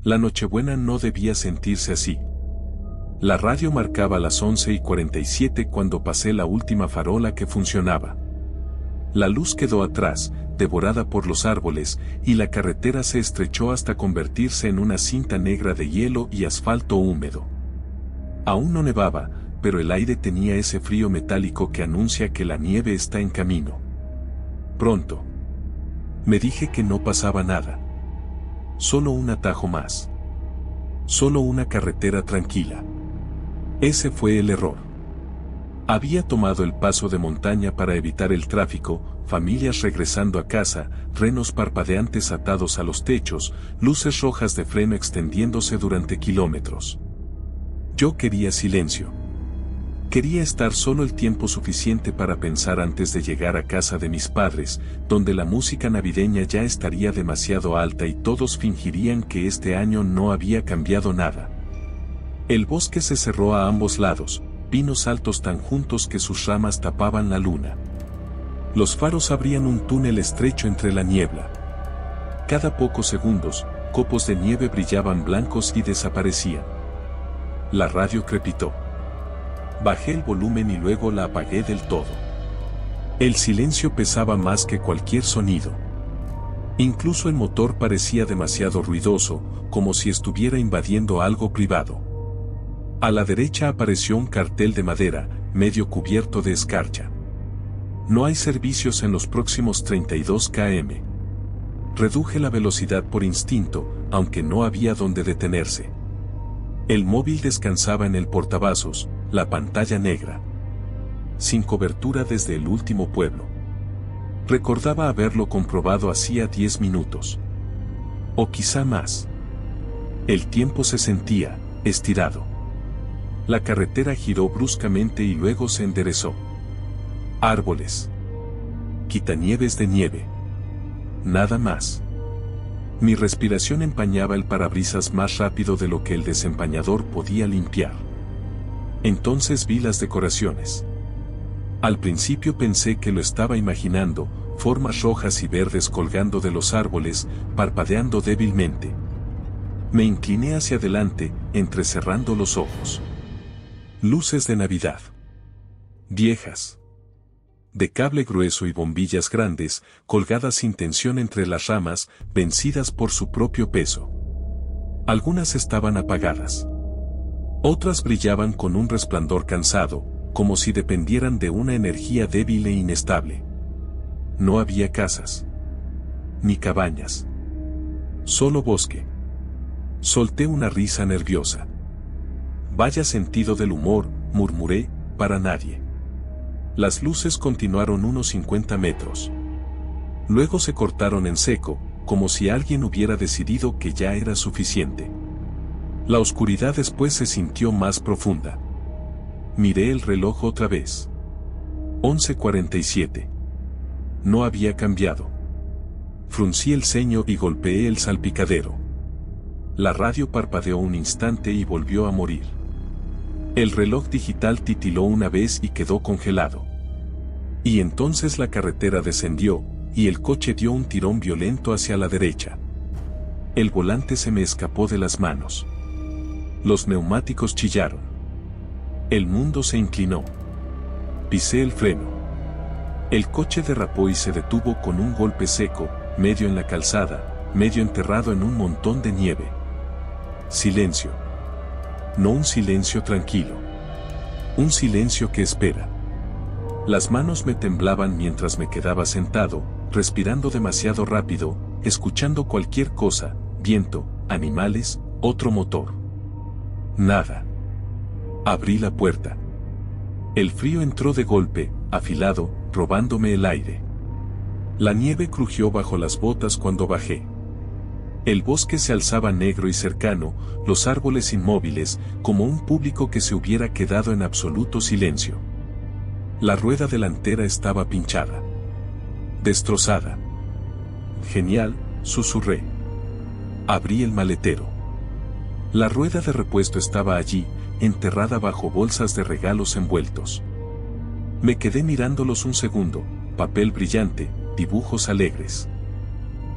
La Nochebuena no debía sentirse así. La radio marcaba las 11:47 cuando pasé la última farola que funcionaba. La luz quedó atrás, devorada por los árboles, y la carretera se estrechó hasta convertirse en una cinta negra de hielo y asfalto húmedo. Aún no nevaba, pero el aire tenía ese frío metálico que anuncia que la nieve está en camino. Pronto. Me dije que no pasaba nada. Solo un atajo más. Solo una carretera tranquila. Ese fue el error. Había tomado el paso de montaña para evitar el tráfico, familias regresando a casa, renos parpadeantes atados a los techos, luces rojas de freno extendiéndose durante kilómetros. Yo quería silencio. Quería estar solo el tiempo suficiente para pensar antes de llegar a casa de mis padres, donde la música navideña ya estaría demasiado alta y todos fingirían que este año no había cambiado nada. El bosque se cerró a ambos lados, pinos altos tan juntos que sus ramas tapaban la luna. Los faros abrían un túnel estrecho entre la niebla. Cada pocos segundos, copos de nieve brillaban blancos y desaparecían. La radio crepitó. Bajé el volumen y luego la apagué del todo. El silencio pesaba más que cualquier sonido. Incluso el motor parecía demasiado ruidoso, como si estuviera invadiendo algo privado. A la derecha apareció un cartel de madera, medio cubierto de escarcha. No hay servicios en los próximos 32 km. Reduje la velocidad por instinto, aunque no había donde detenerse. El móvil descansaba en el portavasos, la pantalla negra. Sin cobertura desde el último pueblo. Recordaba haberlo comprobado hacía 10 minutos. O quizá más. El tiempo se sentía estirado. La carretera giró bruscamente y luego se enderezó. Árboles. Quitanieves de nieve. Nada más. Mi respiración empañaba el parabrisas más rápido de lo que el desempañador podía limpiar. Entonces vi las decoraciones. Al principio pensé que lo estaba imaginando, formas rojas y verdes colgando de los árboles, parpadeando débilmente. Me incliné hacia adelante, entrecerrando los ojos. Luces de Navidad. Viejas. De cable grueso y bombillas grandes, colgadas sin tensión entre las ramas, vencidas por su propio peso. Algunas estaban apagadas. Otras brillaban con un resplandor cansado, como si dependieran de una energía débil e inestable. No había casas. Ni cabañas. Solo bosque. Solté una risa nerviosa. Vaya sentido del humor, murmuré, para nadie. Las luces continuaron unos 50 metros. Luego se cortaron en seco, como si alguien hubiera decidido que ya era suficiente. La oscuridad después se sintió más profunda. Miré el reloj otra vez. 11:47. No había cambiado. Fruncí el ceño y golpeé el salpicadero. La radio parpadeó un instante y volvió a morir. El reloj digital titiló una vez y quedó congelado. Y entonces la carretera descendió, y el coche dio un tirón violento hacia la derecha. El volante se me escapó de las manos. Los neumáticos chillaron. El mundo se inclinó. Pisé el freno. El coche derrapó y se detuvo con un golpe seco, medio en la calzada, medio enterrado en un montón de nieve. Silencio. No un silencio tranquilo. Un silencio que espera. Las manos me temblaban mientras me quedaba sentado, respirando demasiado rápido, escuchando cualquier cosa, viento, animales, otro motor. Nada. Abrí la puerta. El frío entró de golpe, afilado, robándome el aire. La nieve crujió bajo las botas cuando bajé. El bosque se alzaba negro y cercano, los árboles inmóviles, como un público que se hubiera quedado en absoluto silencio. La rueda delantera estaba pinchada. Destrozada. Genial, susurré. Abrí el maletero. La rueda de repuesto estaba allí, enterrada bajo bolsas de regalos envueltos. Me quedé mirándolos un segundo, papel brillante, dibujos alegres.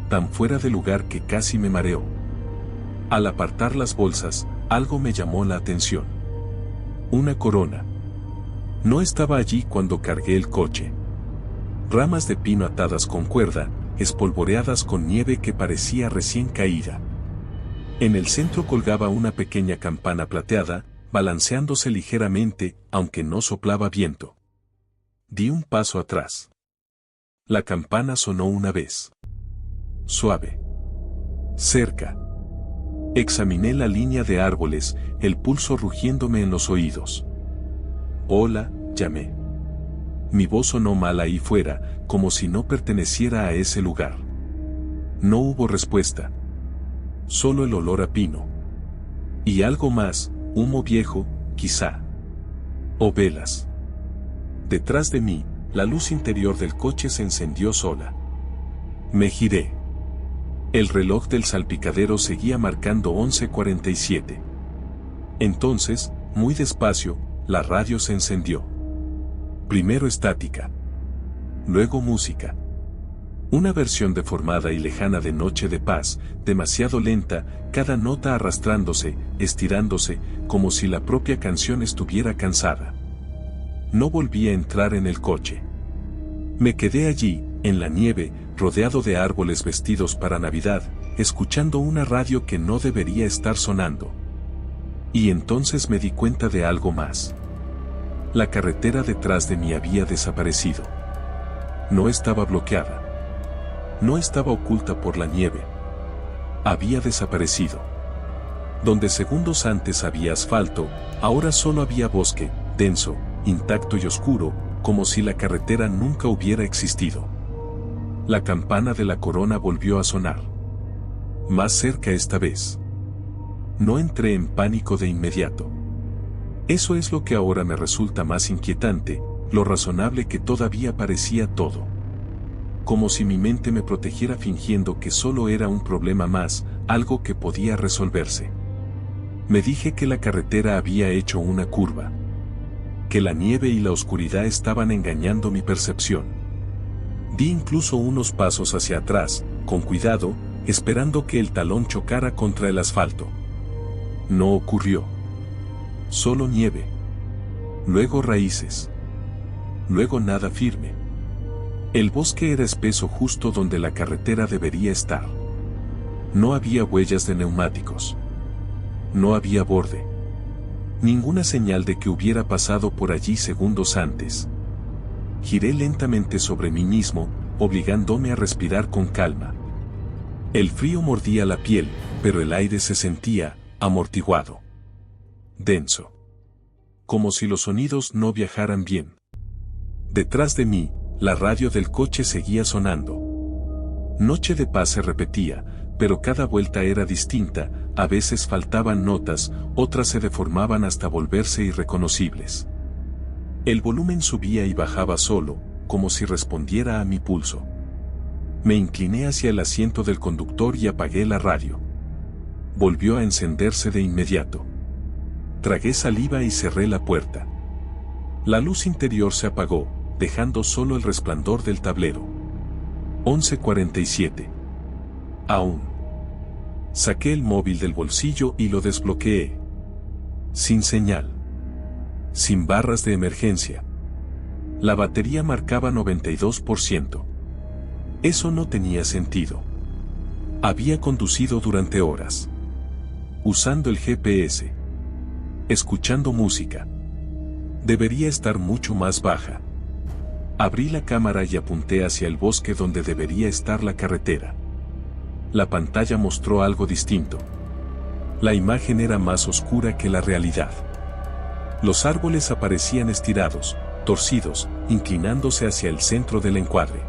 Tan fuera de lugar que casi me mareó. Al apartar las bolsas, algo me llamó la atención. Una corona. No estaba allí cuando cargué el coche. Ramas de pino atadas con cuerda, espolvoreadas con nieve que parecía recién caída. En el centro colgaba una pequeña campana plateada, balanceándose ligeramente, aunque no soplaba viento. Di un paso atrás. La campana sonó una vez. Suave. Cerca. Examiné la línea de árboles, el pulso rugiéndome en los oídos. Hola, llamé. Mi voz sonó mal ahí fuera, como si no perteneciera a ese lugar. No hubo respuesta. Solo el olor a pino. Y algo más, humo viejo, quizá. O velas. Detrás de mí, la luz interior del coche se encendió sola. Me giré. El reloj del salpicadero seguía marcando 11:47. Entonces, muy despacio, la radio se encendió. Primero estática. Luego música. Una versión deformada y lejana de Noche de Paz, demasiado lenta, cada nota arrastrándose, estirándose, como si la propia canción estuviera cansada. No volví a entrar en el coche. Me quedé allí, en la nieve, rodeado de árboles vestidos para Navidad, escuchando una radio que no debería estar sonando. Y entonces me di cuenta de algo más. La carretera detrás de mí había desaparecido. No estaba bloqueada. No estaba oculta por la nieve. Había desaparecido. Donde segundos antes había asfalto, ahora solo había bosque, denso, intacto y oscuro, como si la carretera nunca hubiera existido. La campana de la corona volvió a sonar. Más cerca esta vez. No entré en pánico de inmediato. Eso es lo que ahora me resulta más inquietante, lo razonable que todavía parecía todo. Como si mi mente me protegiera fingiendo que solo era un problema más, algo que podía resolverse. Me dije que la carretera había hecho una curva. Que la nieve y la oscuridad estaban engañando mi percepción. Di incluso unos pasos hacia atrás, con cuidado, esperando que el talón chocara contra el asfalto. No ocurrió. Solo nieve. Luego raíces. Luego nada firme. El bosque era espeso justo donde la carretera debería estar. No había huellas de neumáticos. No había borde. Ninguna señal de que hubiera pasado por allí segundos antes. Giré lentamente sobre mí mismo, obligándome a respirar con calma. El frío mordía la piel, pero el aire se sentía amortiguado. Denso. Como si los sonidos no viajaran bien. Detrás de mí, la radio del coche seguía sonando. Noche de Paz se repetía, pero cada vuelta era distinta, a veces faltaban notas, otras se deformaban hasta volverse irreconocibles. El volumen subía y bajaba solo, como si respondiera a mi pulso. Me incliné hacia el asiento del conductor y apagué la radio. Volvió a encenderse de inmediato. Tragué saliva y cerré la puerta. La luz interior se apagó, dejando solo el resplandor del tablero. 11:47. Aún. Saqué el móvil del bolsillo y lo desbloqueé. Sin señal. Sin barras de emergencia. La batería marcaba 92%. Eso no tenía sentido. Había conducido durante horas. Usando el GPS. Escuchando música. Debería estar mucho más baja. Abrí la cámara y apunté hacia el bosque donde debería estar la carretera. La pantalla mostró algo distinto. La imagen era más oscura que la realidad. Los árboles aparecían estirados, torcidos, inclinándose hacia el centro del encuadre.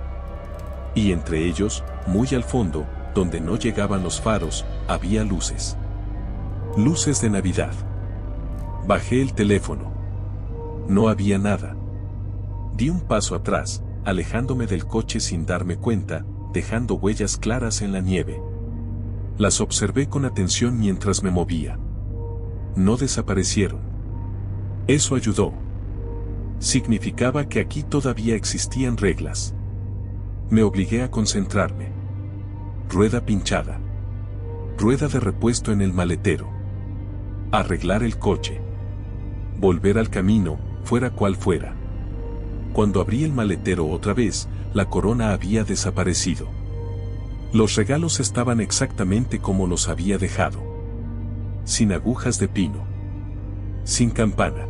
Y entre ellos, muy al fondo, donde no llegaban los faros, había luces. Luces de Navidad. Bajé el teléfono. No había nada. Di un paso atrás, alejándome del coche sin darme cuenta, dejando huellas claras en la nieve. Las observé con atención mientras me movía. No desaparecieron. Eso ayudó. Significaba que aquí todavía existían reglas. Me obligué a concentrarme. Rueda pinchada. Rueda de repuesto en el maletero. Arreglar el coche. Volver al camino, fuera cual fuera. Cuando abrí el maletero otra vez, la corona había desaparecido. Los regalos estaban exactamente como los había dejado. Sin agujas de pino. Sin campana.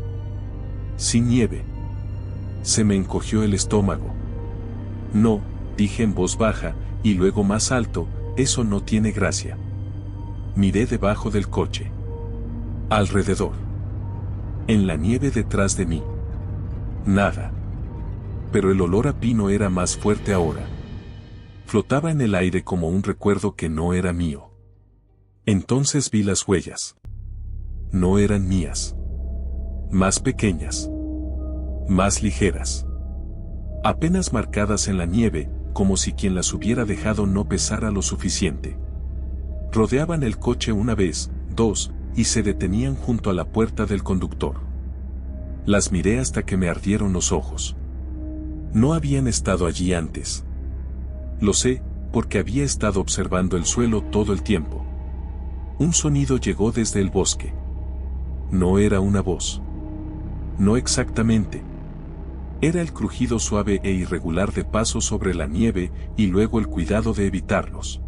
Sin nieve. Se me encogió el estómago. No, dije en voz baja, y luego más alto, eso no tiene gracia. Miré debajo del coche. Alrededor. En la nieve detrás de mí. Nada. Pero el olor a pino era más fuerte ahora. Flotaba en el aire como un recuerdo que no era mío. Entonces vi las huellas. No eran mías. Más pequeñas. Más ligeras. Apenas marcadas en la nieve, como si quien las hubiera dejado no pesara lo suficiente. Rodeaban el coche una vez, dos, y se detenían junto a la puerta del conductor. Las miré hasta que me ardieron los ojos. No habían estado allí antes. Lo sé, porque había estado observando el suelo todo el tiempo. Un sonido llegó desde el bosque. No era una voz. No exactamente. Era el crujido suave e irregular de pasos sobre la nieve y luego el cuidado de evitarlos.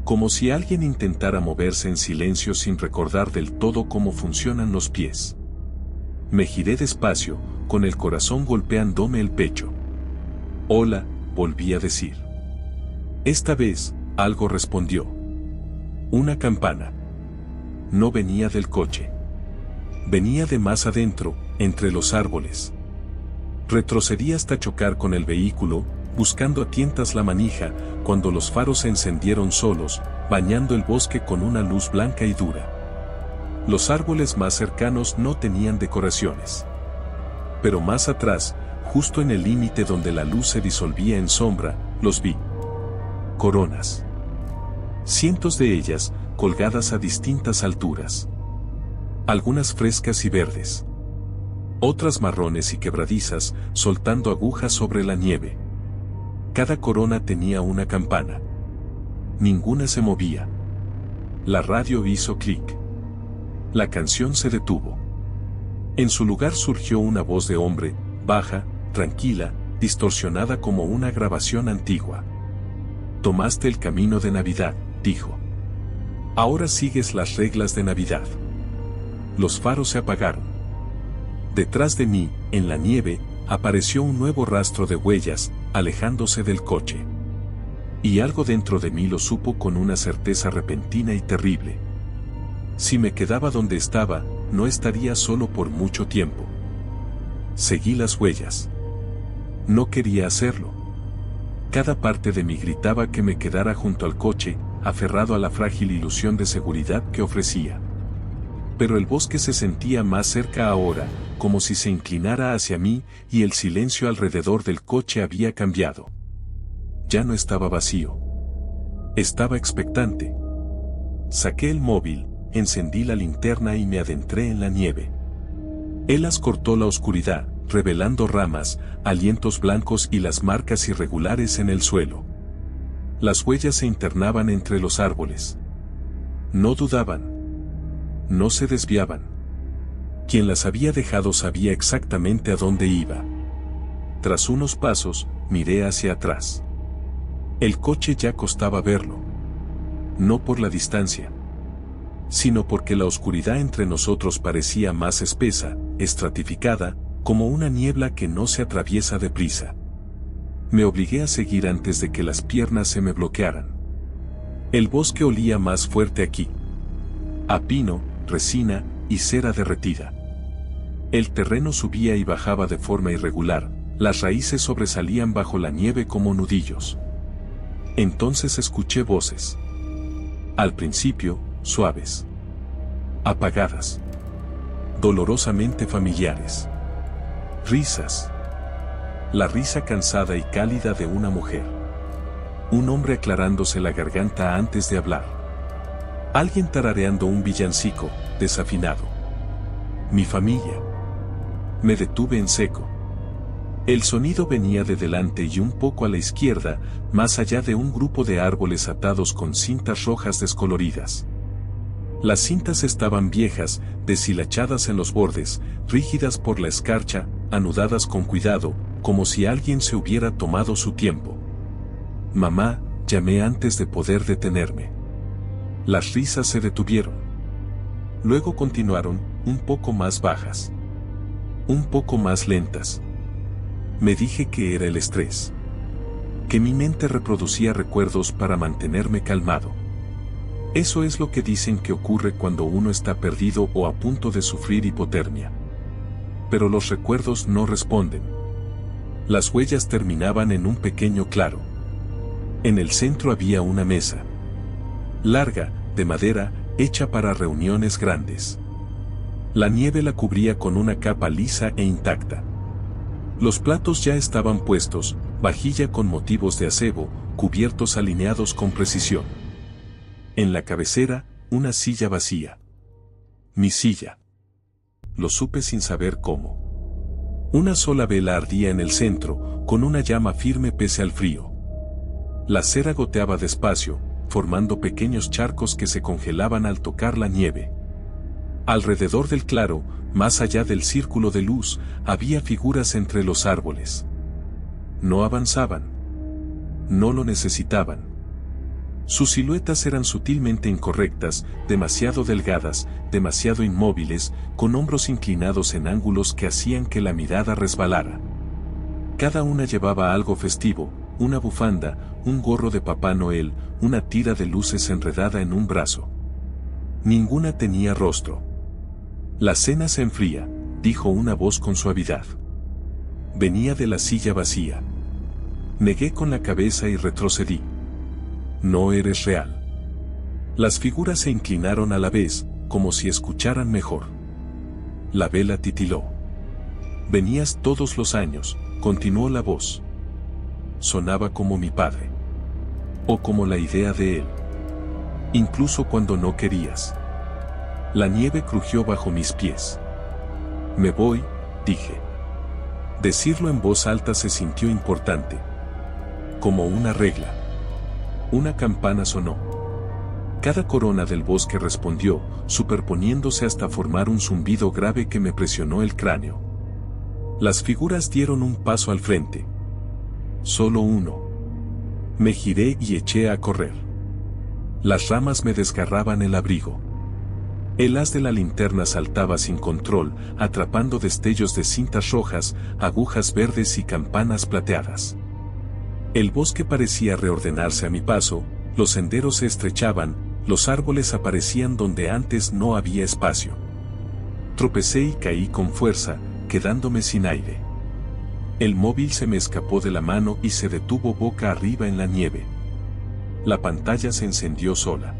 Como si alguien intentara moverse en silencio sin recordar del todo cómo funcionan los pies. Me giré despacio, con el corazón golpeándome el pecho. Hola, volví a decir. Esta vez, algo respondió. Una campana. No venía del coche. Venía de más adentro, entre los árboles. Retrocedí hasta chocar con el vehículo, buscando a tientas la manija, cuando los faros se encendieron solos, bañando el bosque con una luz blanca y dura. Los árboles más cercanos no tenían decoraciones. Pero más atrás, justo en el límite donde la luz se disolvía en sombra, los vi. Coronas. Cientos de ellas, colgadas a distintas alturas. Algunas frescas y verdes. Otras marrones y quebradizas, soltando agujas sobre la nieve. Cada corona tenía una campana. Ninguna se movía. La radio hizo clic. La canción se detuvo. En su lugar surgió una voz de hombre, baja, tranquila, distorsionada como una grabación antigua. Tomaste el camino de Navidad, dijo. Ahora sigues las reglas de Navidad. Los faros se apagaron. Detrás de mí, en la nieve, apareció un nuevo rastro de huellas, alejándose del coche. Y algo dentro de mí lo supo con una certeza repentina y terrible. Si me quedaba donde estaba, no estaría solo por mucho tiempo. Seguí las huellas. No quería hacerlo. Cada parte de mí gritaba que me quedara junto al coche, aferrado a la frágil ilusión de seguridad que ofrecía. Pero el bosque se sentía más cerca ahora, como si se inclinara hacia mí, y el silencio alrededor del coche había cambiado. Ya no estaba vacío. Estaba expectante. Saqué el móvil, encendí la linterna y me adentré en la nieve. Helas cortó la oscuridad, revelando ramas, alientos blancos y las marcas irregulares en el suelo. Las huellas se internaban entre los árboles. No dudaban. No se desviaban. Quien las había dejado sabía exactamente a dónde iba. Tras unos pasos, miré hacia atrás. El coche ya costaba verlo. No por la distancia, sino porque la oscuridad entre nosotros parecía más espesa, estratificada, como una niebla que no se atraviesa deprisa. Me obligué a seguir antes de que las piernas se me bloquearan. El bosque olía más fuerte aquí. A pino, resina y cera derretida. El terreno subía y bajaba de forma irregular, las raíces sobresalían bajo la nieve como nudillos. Entonces escuché voces. Al principio, suaves. Apagadas. Dolorosamente familiares. Risas. La risa cansada y cálida de una mujer. Un hombre aclarándose la garganta antes de hablar. Alguien tarareando un villancico, desafinado. Mi familia. Me detuve en seco. El sonido venía de delante y un poco a la izquierda, más allá de un grupo de árboles atados con cintas rojas descoloridas. Las cintas estaban viejas, deshilachadas en los bordes, rígidas por la escarcha, anudadas con cuidado, como si alguien se hubiera tomado su tiempo. Mamá, llamé antes de poder detenerme. Las risas se detuvieron. Luego continuaron, un poco más bajas. Un poco más lentas. Me dije que era el estrés. Que mi mente reproducía recuerdos para mantenerme calmado. Eso es lo que dicen que ocurre cuando uno está perdido o a punto de sufrir hipotermia. Pero los recuerdos no responden. Las huellas terminaban en un pequeño claro. En el centro había una mesa. Larga, de madera, hecha para reuniones grandes. La nieve la cubría con una capa lisa e intacta. Los platos ya estaban puestos, vajilla con motivos de acebo, cubiertos alineados con precisión. En la cabecera, una silla vacía. Mi silla. Lo supe sin saber cómo. Una sola vela ardía en el centro, con una llama firme pese al frío. La cera goteaba despacio, formando pequeños charcos que se congelaban al tocar la nieve. Alrededor del claro, más allá del círculo de luz, había figuras entre los árboles. No avanzaban. No lo necesitaban. Sus siluetas eran sutilmente incorrectas, demasiado delgadas, demasiado inmóviles, con hombros inclinados en ángulos que hacían que la mirada resbalara. Cada una llevaba algo festivo, una bufanda, un gorro de Papá Noel, una tira de luces enredada en un brazo. Ninguna tenía rostro. La cena se enfría, dijo una voz con suavidad. Venía de la silla vacía. Negué con la cabeza y retrocedí. No eres real. Las figuras se inclinaron a la vez, como si escucharan mejor. La vela titiló. Venías todos los años, continuó la voz. Sonaba como mi padre. O como la idea de él. Incluso cuando no querías. La nieve crujió bajo mis pies. Me voy, dije. Decirlo en voz alta se sintió importante. Como una regla. Una campana sonó. Cada corona del bosque respondió, superponiéndose hasta formar un zumbido grave que me presionó el cráneo. Las figuras dieron un paso al frente. Solo uno. Me giré y eché a correr. Las ramas me desgarraban el abrigo. El haz de la linterna saltaba sin control, atrapando destellos de cintas rojas, agujas verdes y campanas plateadas. El bosque parecía reordenarse a mi paso, los senderos se estrechaban, los árboles aparecían donde antes no había espacio. Tropecé y caí con fuerza, quedándome sin aire. El móvil se me escapó de la mano y se detuvo boca arriba en la nieve. La pantalla se encendió sola.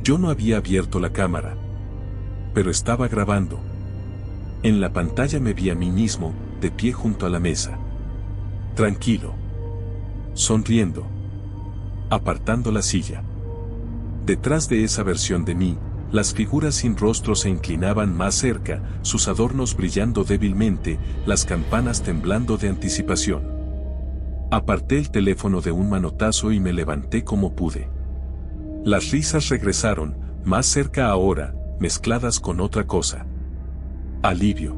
Yo no había abierto la cámara. Pero estaba grabando. En la pantalla me vi a mí mismo, de pie junto a la mesa. Tranquilo. Sonriendo. Apartando la silla. Detrás de esa versión de mí, las figuras sin rostro se inclinaban más cerca, sus adornos brillando débilmente, las campanas temblando de anticipación. Aparté el teléfono de un manotazo y me levanté como pude. Las risas regresaron, más cerca ahora, mezcladas con otra cosa. Alivio.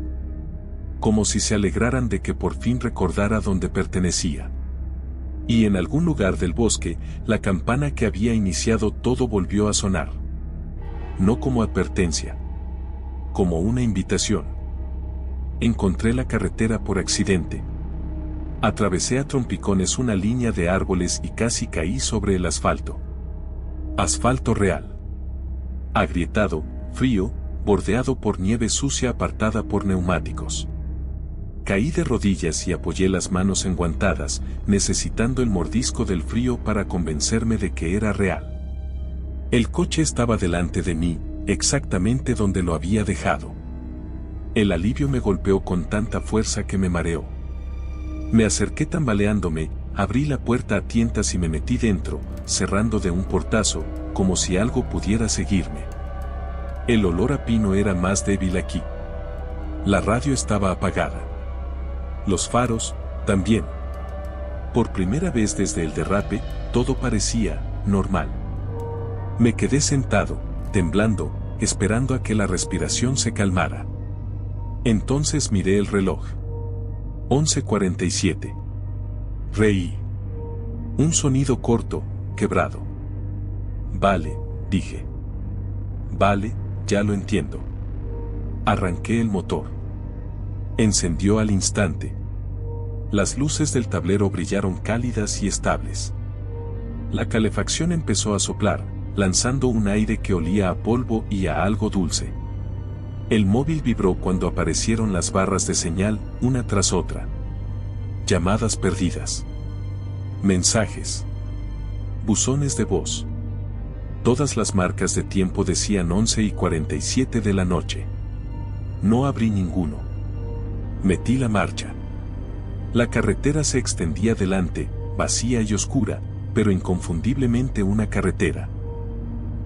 Como si se alegraran de que por fin recordara dónde pertenecía. Y en algún lugar del bosque, la campana que había iniciado todo volvió a sonar. No como advertencia. Como una invitación. Encontré la carretera por accidente. Atravesé a trompicones una línea de árboles y casi caí sobre el asfalto. Asfalto real. Agrietado, frío, bordeado por nieve sucia apartada por neumáticos. Caí de rodillas y apoyé las manos enguantadas, necesitando el mordisco del frío para convencerme de que era real. El coche estaba delante de mí, exactamente donde lo había dejado. El alivio me golpeó con tanta fuerza que me mareó. Me acerqué tambaleándome, abrí la puerta a tientas y me metí dentro, cerrando de un portazo, como si algo pudiera seguirme. El olor a pino era más débil aquí. La radio estaba apagada. Los faros, también. Por primera vez desde el derrape, todo parecía normal. Me quedé sentado, temblando, esperando a que la respiración se calmara. Entonces miré el reloj. 11:47. Reí. Un sonido corto, quebrado. Vale, dije. Vale, ya lo entiendo. Arranqué el motor. Encendió al instante. Las luces del tablero brillaron cálidas y estables. La calefacción empezó a soplar, lanzando un aire que olía a polvo y a algo dulce. El móvil vibró cuando aparecieron las barras de señal, una tras otra. Llamadas perdidas. Mensajes. Buzones de voz. Todas las marcas de tiempo decían 11:47 de la noche. No abrí ninguno. Metí la marcha. La carretera se extendía delante, vacía y oscura, pero inconfundiblemente una carretera.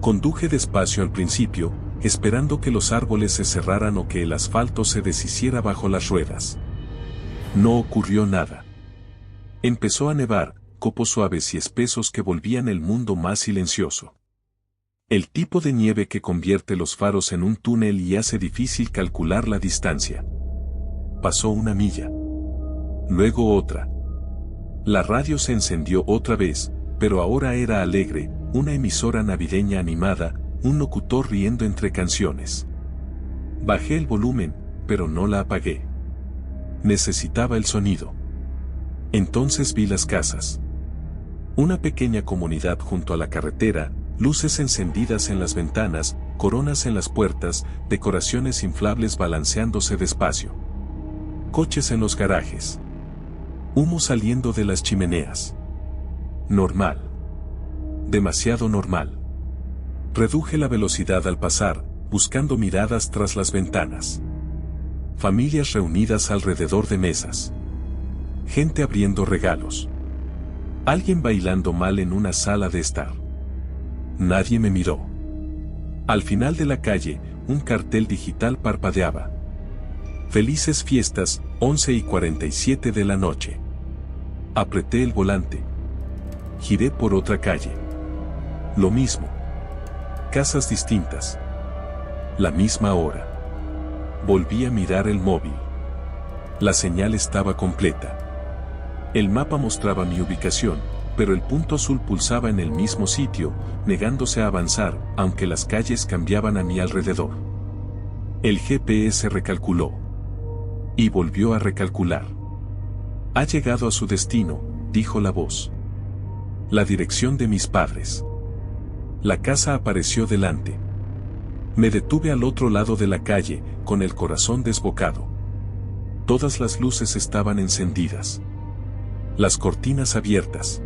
Conduje despacio al principio, esperando que los árboles se cerraran o que el asfalto se deshiciera bajo las ruedas. No ocurrió nada. Empezó a nevar, copos suaves y espesos que volvían el mundo más silencioso. El tipo de nieve que convierte los faros en un túnel y hace difícil calcular la distancia. Pasó una milla. Luego otra. La radio se encendió otra vez, pero ahora era alegre, una emisora navideña animada, un locutor riendo entre canciones. Bajé el volumen, pero no la apagué. Necesitaba el sonido. Entonces vi las casas. Una pequeña comunidad junto a la carretera, luces encendidas en las ventanas, coronas en las puertas, decoraciones inflables balanceándose despacio. Coches en los garajes. Humo saliendo de las chimeneas. Normal. Demasiado normal. Reduje la velocidad al pasar, buscando miradas tras las ventanas. Familias reunidas alrededor de mesas. Gente abriendo regalos. Alguien bailando mal en una sala de estar. Nadie me miró. Al final de la calle, un cartel digital parpadeaba. Felices fiestas, 11:47 de la noche. Apreté el volante. Giré por otra calle. Lo mismo. Casas distintas. La misma hora. Volví a mirar el móvil. La señal estaba completa. El mapa mostraba mi ubicación, pero el punto azul pulsaba en el mismo sitio, negándose a avanzar, aunque las calles cambiaban a mi alrededor. El GPS recalculó. Y volvió a recalcular. Ha llegado a su destino, dijo la voz. La dirección de mis padres. La casa apareció delante. Me detuve al otro lado de la calle, con el corazón desbocado. Todas las luces estaban encendidas. Las cortinas abiertas.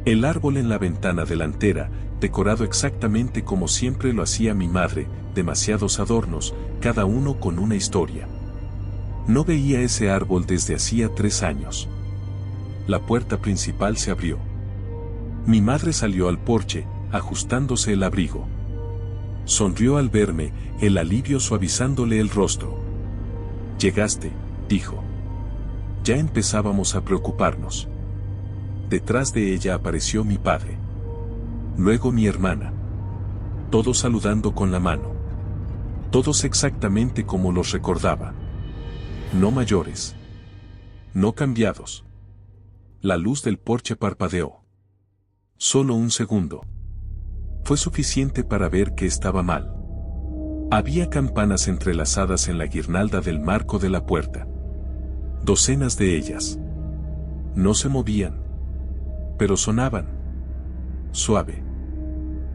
El árbol en la ventana delantera, decorado exactamente como siempre lo hacía mi madre, demasiados adornos, cada uno con una historia. No veía ese árbol desde hacía 3 años. La puerta principal se abrió. Mi madre salió al porche, ajustándose el abrigo. Sonrió al verme, el alivio suavizándole el rostro. Llegaste, dijo. Ya empezábamos a preocuparnos. Detrás de ella apareció mi padre. Luego mi hermana. Todos saludando con la mano. Todos exactamente como los recordaba. No mayores. No cambiados. La luz del porche parpadeó. Solo un segundo. Fue suficiente para ver que estaba mal. Había campanas entrelazadas en la guirnalda del marco de la puerta. Docenas de ellas. No se movían. Pero sonaban. Suave.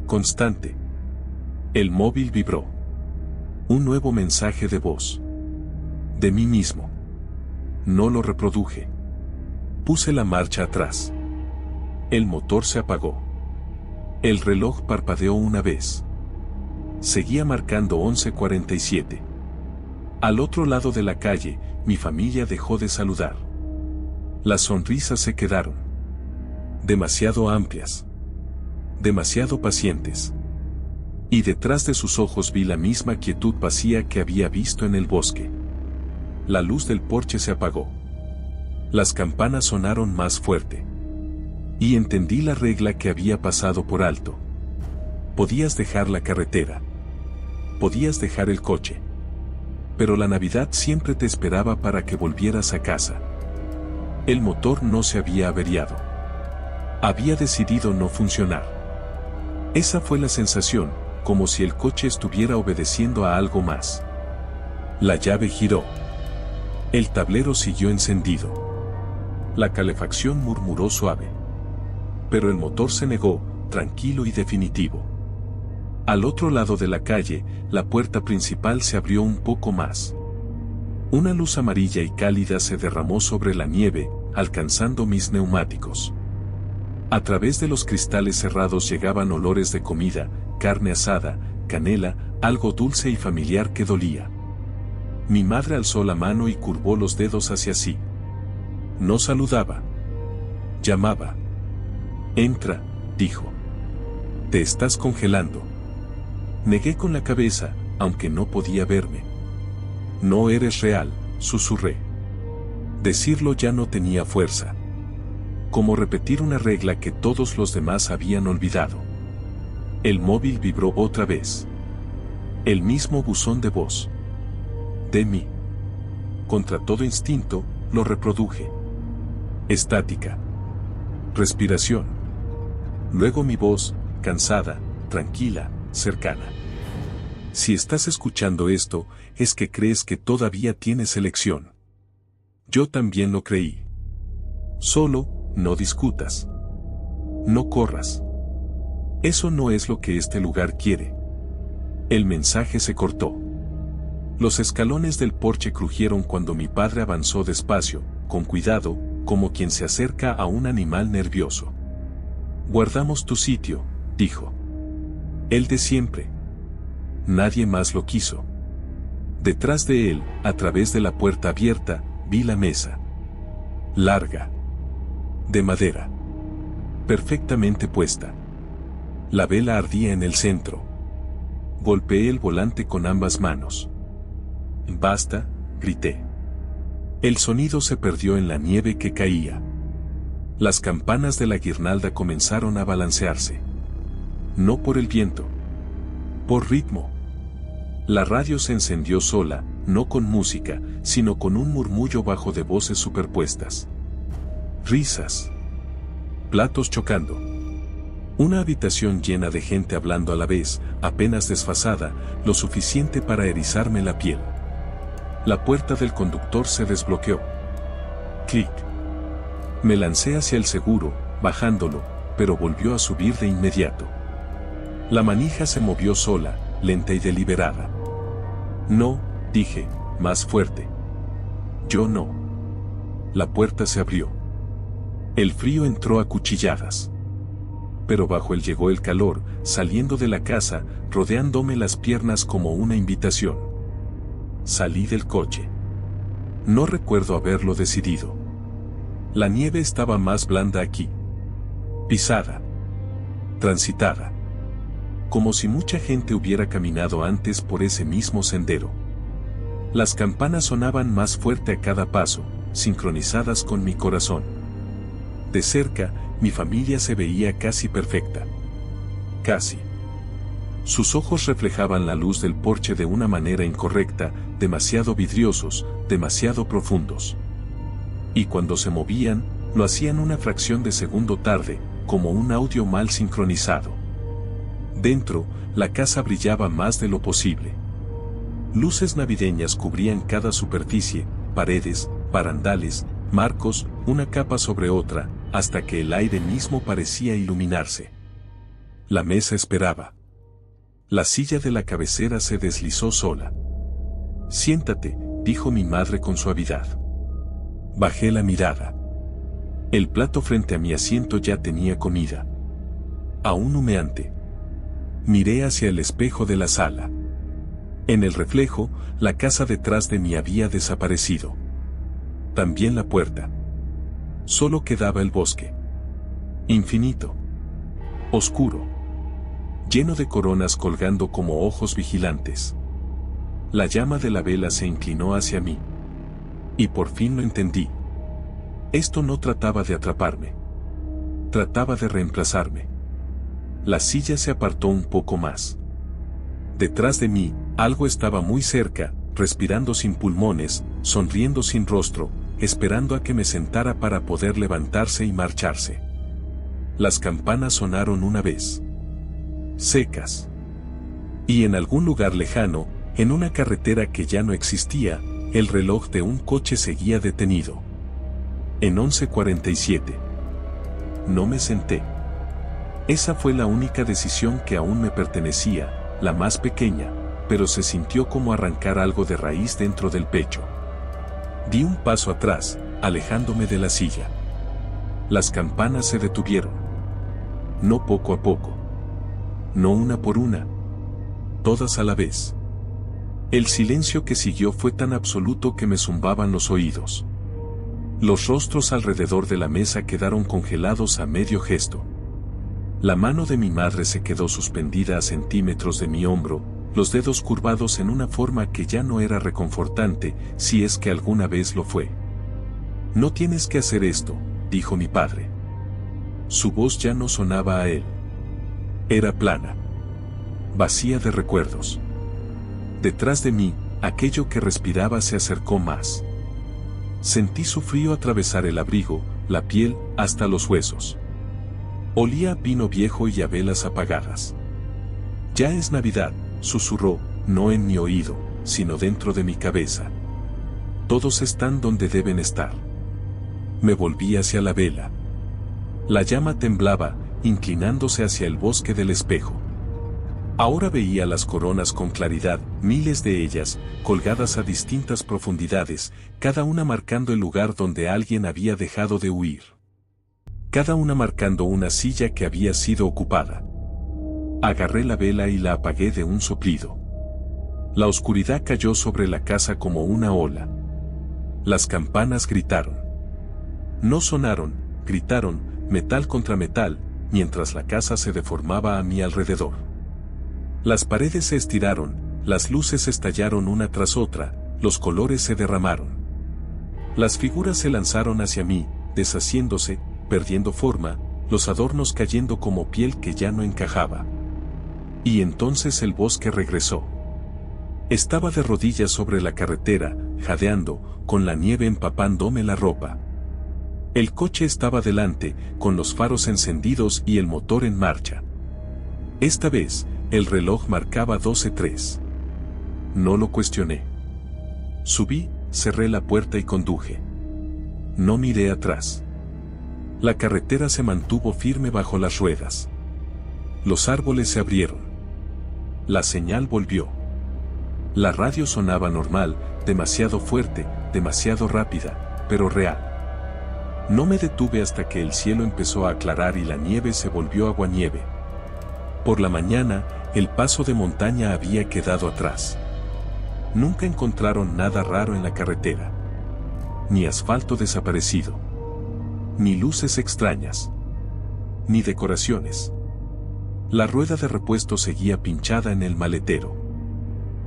Constante. El móvil vibró. Un nuevo mensaje de voz. De mí mismo. No lo reproduje. Puse la marcha atrás. El motor se apagó. El reloj parpadeó una vez. Seguía marcando 11:47. Al otro lado de la calle, mi familia dejó de saludar. Las sonrisas se quedaron. Demasiado amplias. Demasiado pacientes. Y detrás de sus ojos vi la misma quietud vacía que había visto en el bosque. La luz del porche se apagó. Las campanas sonaron más fuerte. Y entendí la regla que había pasado por alto. Podías dejar la carretera. Podías dejar el coche. Pero la Navidad siempre te esperaba para que volvieras a casa. El motor no se había averiado. Había decidido no funcionar. Esa fue la sensación, como si el coche estuviera obedeciendo a algo más. La llave giró. El tablero siguió encendido. La calefacción murmuró suave. Pero el motor se negó, tranquilo y definitivo. Al otro lado de la calle, la puerta principal se abrió un poco más. Una luz amarilla y cálida se derramó sobre la nieve, alcanzando mis neumáticos. A través de los cristales cerrados llegaban olores de comida, carne asada, canela, algo dulce y familiar que dolía. Mi madre alzó la mano y curvó los dedos hacia sí. No saludaba. Llamaba. Entra, dijo. Te estás congelando. Negué con la cabeza, aunque no podía verme. No eres real, susurré. Decirlo ya no tenía fuerza. Como repetir una regla que todos los demás habían olvidado. El móvil vibró otra vez. El mismo buzón de voz. De mí. Contra todo instinto, lo reproduje. Estática. Respiración. Luego mi voz, cansada, tranquila, cercana. Si estás escuchando esto, es que crees que todavía tienes elección. Yo también lo creí. Solo, no discutas. No corras. Eso no es lo que este lugar quiere. El mensaje se cortó. Los escalones del porche crujieron cuando mi padre avanzó despacio, con cuidado, como quien se acerca a un animal nervioso. Guardamos tu sitio, dijo. El de siempre. Nadie más lo quiso. Detrás de él, a través de la puerta abierta, vi la mesa. Larga. De madera. Perfectamente puesta. La vela ardía en el centro. Golpeé el volante con ambas manos. Basta, grité. El sonido se perdió en la nieve que caía. Las campanas de la guirnalda comenzaron a balancearse. No por el viento. Por ritmo. La radio se encendió sola, no con música, sino con un murmullo bajo de voces superpuestas. Risas. Platos chocando. Una habitación llena de gente hablando a la vez, apenas desfasada, lo suficiente para erizarme la piel. La puerta del conductor se desbloqueó. Clic. Me lancé hacia el seguro, bajándolo, pero volvió a subir de inmediato. La manija se movió sola, lenta y deliberada. No, dije, más fuerte. Yo no. La puerta se abrió. El frío entró a cuchilladas. Pero bajo él llegó el calor, saliendo de la casa, rodeándome las piernas como una invitación. Salí del coche. No recuerdo haberlo decidido. La nieve estaba más blanda aquí. Pisada. Transitada. Como si mucha gente hubiera caminado antes por ese mismo sendero. Las campanas sonaban más fuerte a cada paso, sincronizadas con mi corazón. De cerca, mi familia se veía casi perfecta. Casi. Sus ojos reflejaban la luz del porche de una manera incorrecta, demasiado vidriosos, demasiado profundos. Y cuando se movían, lo hacían una fracción de segundo tarde, como un audio mal sincronizado. Dentro, la casa brillaba más de lo posible. Luces navideñas cubrían cada superficie, paredes, barandales, marcos, una capa sobre otra, hasta que el aire mismo parecía iluminarse. La mesa esperaba. La silla de la cabecera se deslizó sola. Siéntate, dijo mi madre con suavidad. Bajé la mirada. El plato frente a mi asiento ya tenía comida. Aún humeante. Miré hacia el espejo de la sala. En el reflejo, la casa detrás de mí había desaparecido. También la puerta. Solo quedaba el bosque. Infinito. Oscuro. Lleno de coronas colgando como ojos vigilantes. La llama de la vela se inclinó hacia mí. Y por fin lo entendí. Esto no trataba de atraparme. Trataba de reemplazarme. La silla se apartó un poco más. Detrás de mí, algo estaba muy cerca, respirando sin pulmones, sonriendo sin rostro, esperando a que me sentara para poder levantarse y marcharse. Las campanas sonaron una vez. Secas. Y en algún lugar lejano, en una carretera que ya no existía, el reloj de un coche seguía detenido. En 11:47. No me senté. Esa fue la única decisión que aún me pertenecía, la más pequeña, pero se sintió como arrancar algo de raíz dentro del pecho. Di un paso atrás, alejándome de la silla. Las campanas se detuvieron. No poco a poco. No una por una. Todas a la vez. El silencio que siguió fue tan absoluto que me zumbaban los oídos. Los rostros alrededor de la mesa quedaron congelados a medio gesto. La mano de mi madre se quedó suspendida a centímetros de mi hombro, los dedos curvados en una forma que ya no era reconfortante, si es que alguna vez lo fue. No tienes que hacer esto, dijo mi padre. Su voz ya no sonaba a él. Era plana. Vacía de recuerdos. Detrás de mí, aquello que respiraba se acercó más. Sentí su frío atravesar el abrigo, la piel, hasta los huesos. Olía a pino viejo y a velas apagadas. Ya es Navidad, susurró, no en mi oído, sino dentro de mi cabeza. Todos están donde deben estar. Me volví hacia la vela. La llama temblaba, inclinándose hacia el bosque del espejo. Ahora veía las coronas con claridad, miles de ellas, colgadas a distintas profundidades, cada una marcando el lugar donde alguien había dejado de huir. Cada una marcando una silla que había sido ocupada. Agarré la vela y la apagué de un soplido. La oscuridad cayó sobre la casa como una ola. Las campanas gritaron. No sonaron, gritaron, metal contra metal, mientras la casa se deformaba a mi alrededor. Las paredes se estiraron, las luces estallaron una tras otra, los colores se derramaron. Las figuras se lanzaron hacia mí, deshaciéndose, perdiendo forma, los adornos cayendo como piel que ya no encajaba. Y entonces el bosque regresó. Estaba de rodillas sobre la carretera, jadeando, con la nieve empapándome la ropa. El coche estaba delante, con los faros encendidos y el motor en marcha. Esta vez, el reloj marcaba 12:03. No lo cuestioné. Subí, cerré la puerta y conduje. No miré atrás. La carretera se mantuvo firme bajo las ruedas. Los árboles se abrieron. La señal volvió. La radio sonaba normal, demasiado fuerte, demasiado rápida, pero real. No me detuve hasta que el cielo empezó a aclarar y la nieve se volvió aguanieve. Por la mañana, el paso de montaña había quedado atrás. Nunca encontraron nada raro en la carretera. Ni asfalto desaparecido. Ni luces extrañas. Ni decoraciones. La rueda de repuesto seguía pinchada en el maletero.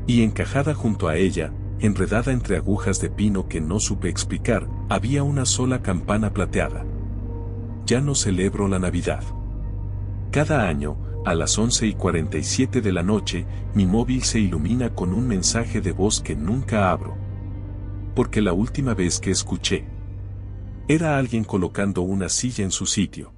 Y encajada junto a ella, enredada entre agujas de pino que no supe explicar, había una sola campana plateada. Ya no celebro la Navidad. Cada año, a las 11:47 de la noche, mi móvil se ilumina con un mensaje de voz que nunca abro. Porque la última vez que escuché, era alguien colocando una silla en su sitio.